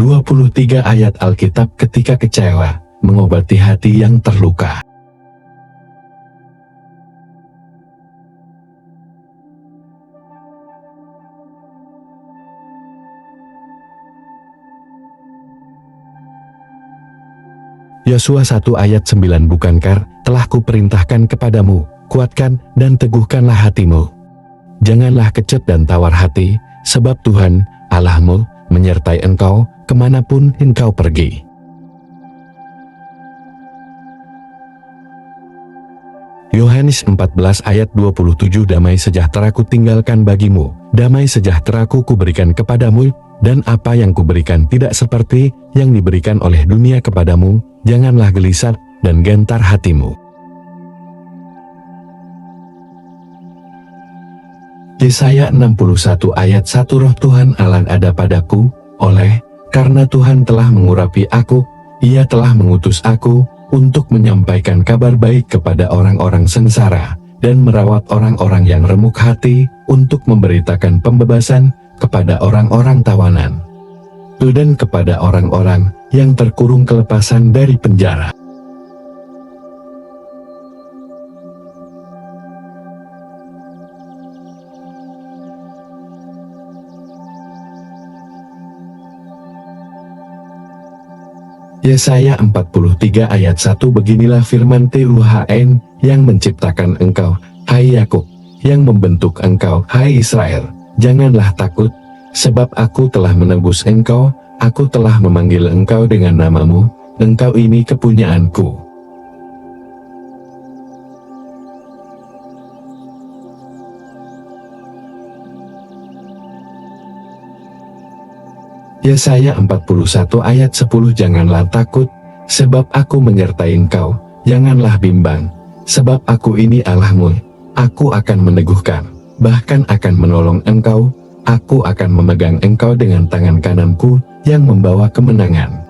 23 ayat Alkitab ketika kecewa, mengobati hati yang terluka. Yosua 1 ayat 9 Bukankah telah kuperintahkan kepadamu, kuatkan dan teguhkanlah hatimu. Janganlah kecut dan tawar hati, sebab Tuhan, Allahmu, menyertai engkau, kemanapun engkau pergi. Yohanes 14 ayat 27 Damai sejahtera-Ku tinggalkan bagimu, damai sejahtera-Ku kuberikan kepadamu, dan apa yang kuberikan tidak seperti yang diberikan oleh dunia kepadamu. Janganlah gelisah dan gentar hatimu. Yesaya 61 ayat 1 Roh Tuhan Allah ada padaku, karena Tuhan telah mengurapi aku, Ia telah mengutus aku untuk menyampaikan kabar baik kepada orang-orang sengsara, dan merawat orang-orang yang remuk hati, untuk memberitakan pembebasan kepada orang-orang tawanan, dan kepada orang-orang yang terkurung kelepasan dari penjara. Yesaya 43 ayat 1 Beginilah firman Tuhan yang menciptakan engkau, hai Yakub, yang membentuk engkau, hai Israel. Janganlah takut, sebab aku telah menebus engkau, aku telah memanggil engkau dengan namamu, engkau ini kepunyaanku. Yesaya 41 ayat 10 Janganlah takut, sebab aku menyertai engkau, janganlah bimbang, sebab aku ini Allahmu, aku akan meneguhkan, bahkan akan menolong engkau, aku akan memegang engkau dengan tangan kananku, yang membawa kemenangan.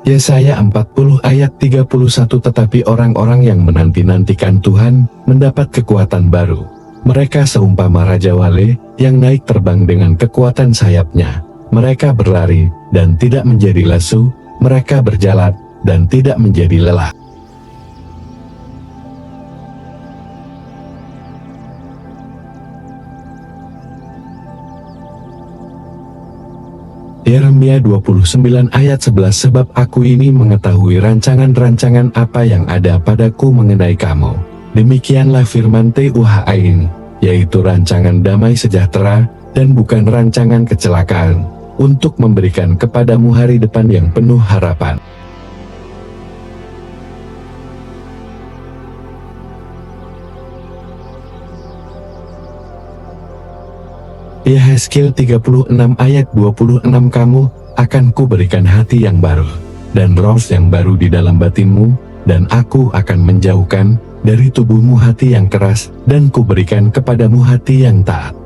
Yesaya 40 ayat 31 Tetapi orang-orang yang menanti-nantikan Tuhan, mendapat kekuatan baru. Mereka seumpama Raja Wale, yang naik terbang dengan kekuatan sayapnya. Mereka berlari, dan tidak menjadi lesu, mereka berjalan, dan tidak menjadi lelah. Yeremia 29 ayat 11 Sebab aku ini mengetahui rancangan-rancangan apa yang ada padaku mengenai kamu. Demikianlah firman Tuhan, yaitu rancangan damai sejahtera, dan bukan rancangan kecelakaan, untuk memberikan kepadamu hari depan yang penuh harapan. Yehezkiel 36 ayat 26 Kamu akan kuberikan hati yang baru, dan roh yang baru di dalam batinmu, dan aku akan menjauhkan dari tubuhmu hati yang keras, dan kuberikan kepadamu hati yang taat.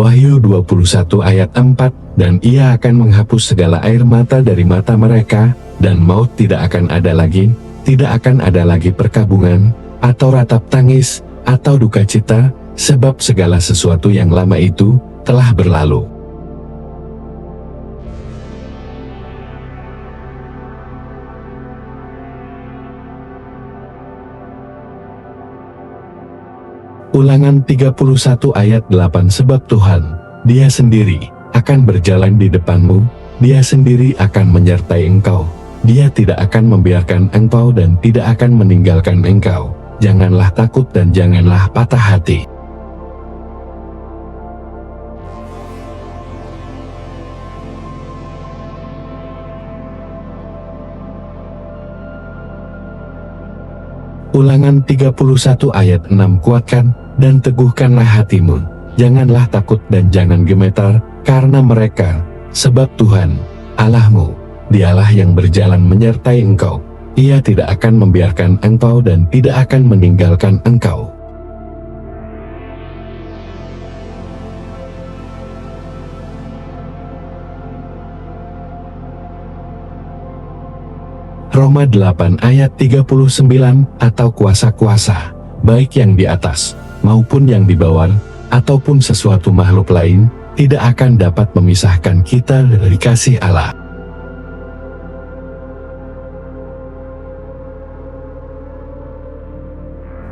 Wahyu 21 ayat 4 Dan Ia akan menghapus segala air mata dari mata mereka, dan maut tidak akan ada lagi, tidak akan ada lagi perkabungan, atau ratap tangis, atau duka cita, sebab segala sesuatu yang lama itu telah berlalu. Ulangan 31 ayat 8 Sebab Tuhan, Dia sendiri, akan berjalan di depanmu, Dia sendiri akan menyertai engkau, Dia tidak akan membiarkan engkau dan tidak akan meninggalkan engkau. Janganlah takut dan janganlah patah hati. Ulangan 31 ayat 6 Kuatkan dan teguhkanlah hatimu, janganlah takut dan jangan gemetar, karena mereka, sebab Tuhan, Allahmu, Dialah yang berjalan menyertai engkau, Ia tidak akan membiarkan engkau dan tidak akan meninggalkan engkau. Roma 8 ayat 39, atau kuasa-kuasa, baik yang di atas, maupun yang di bawah, ataupun sesuatu makhluk lain, tidak akan dapat memisahkan kita dari kasih Allah.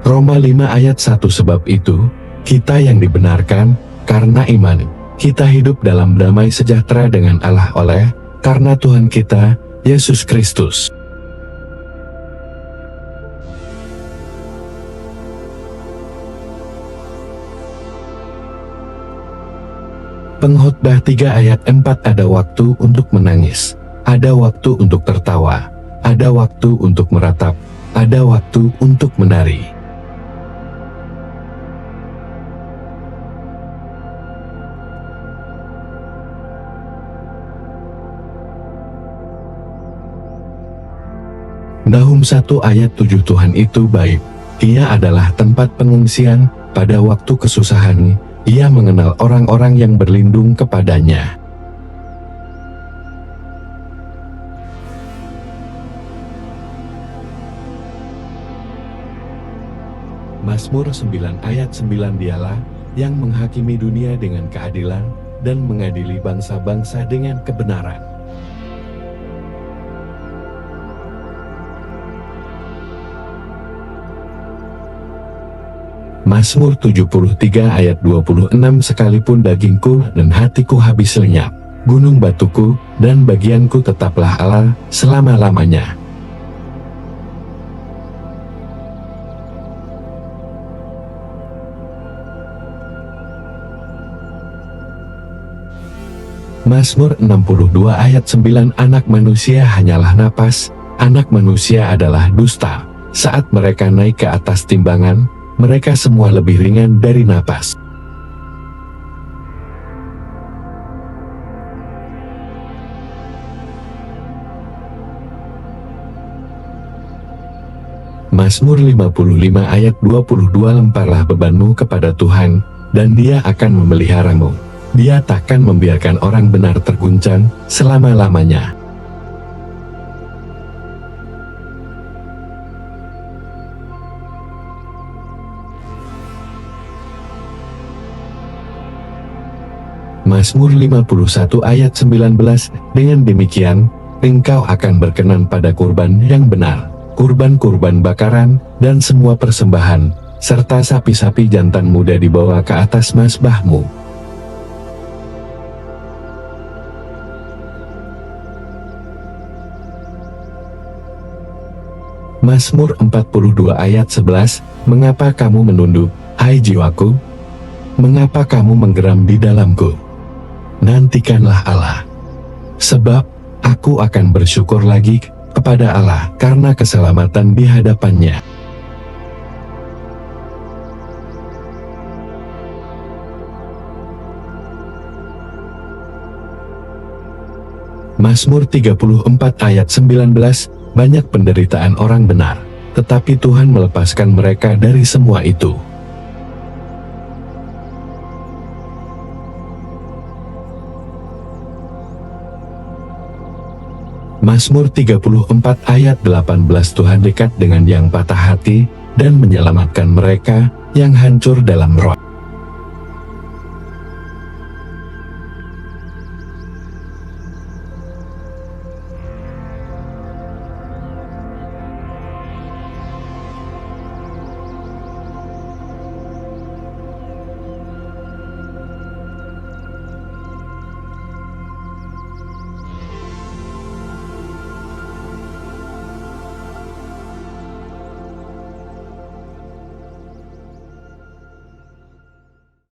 Roma 5 ayat 1. Sebab itu, kita yang dibenarkan, karena iman, kita hidup dalam damai sejahtera dengan Allah oleh, karena Tuhan kita, Yesus Kristus. Pengkhotbah 3 ayat 4. Ada waktu untuk menangis, ada waktu untuk tertawa, ada waktu untuk meratap, ada waktu untuk menari. Nahum 1 ayat 7. Tuhan itu baik, Ia adalah tempat pengungsian, pada waktu kesusahan, Ia mengenal orang-orang yang berlindung kepadanya. Mazmur 9 ayat 9. Dialah yang menghakimi dunia dengan keadilan, dan mengadili bangsa-bangsa dengan kebenaran. Mazmur 73 ayat 26. Sekalipun dagingku dan hatiku habis lenyap, gunung batuku dan bagianku tetaplah Allah selama-lamanya. Mazmur 62 ayat 9. Anak manusia hanyalah napas, anak manusia adalah dusta. Saat mereka naik ke atas timbangan, mereka semua lebih ringan dari napas. Mazmur 55 ayat 22. Lemparlah bebanmu kepada Tuhan, dan Dia akan memeliharamu. Dia takkan membiarkan orang benar terguncang selama-lamanya. Mazmur 51 ayat 19. Dengan demikian, engkau akan berkenan pada kurban yang benar, kurban-kurban bakaran, dan semua persembahan, serta sapi-sapi jantan muda dibawa ke atas mazbahmu. Mazmur 42 ayat 11. Mengapa kamu menunduk, hai jiwaku? Mengapa kamu menggeram di dalamku? Nantikanlah Allah, sebab aku akan bersyukur lagi kepada Allah karena keselamatan di hadapannya. Mazmur 34 ayat 19. Banyak penderitaan orang benar, tetapi Tuhan melepaskan mereka dari semua itu. Mazmur 34 ayat 18. Tuhan dekat dengan yang patah hati, dan menyelamatkan mereka yang hancur dalam roh.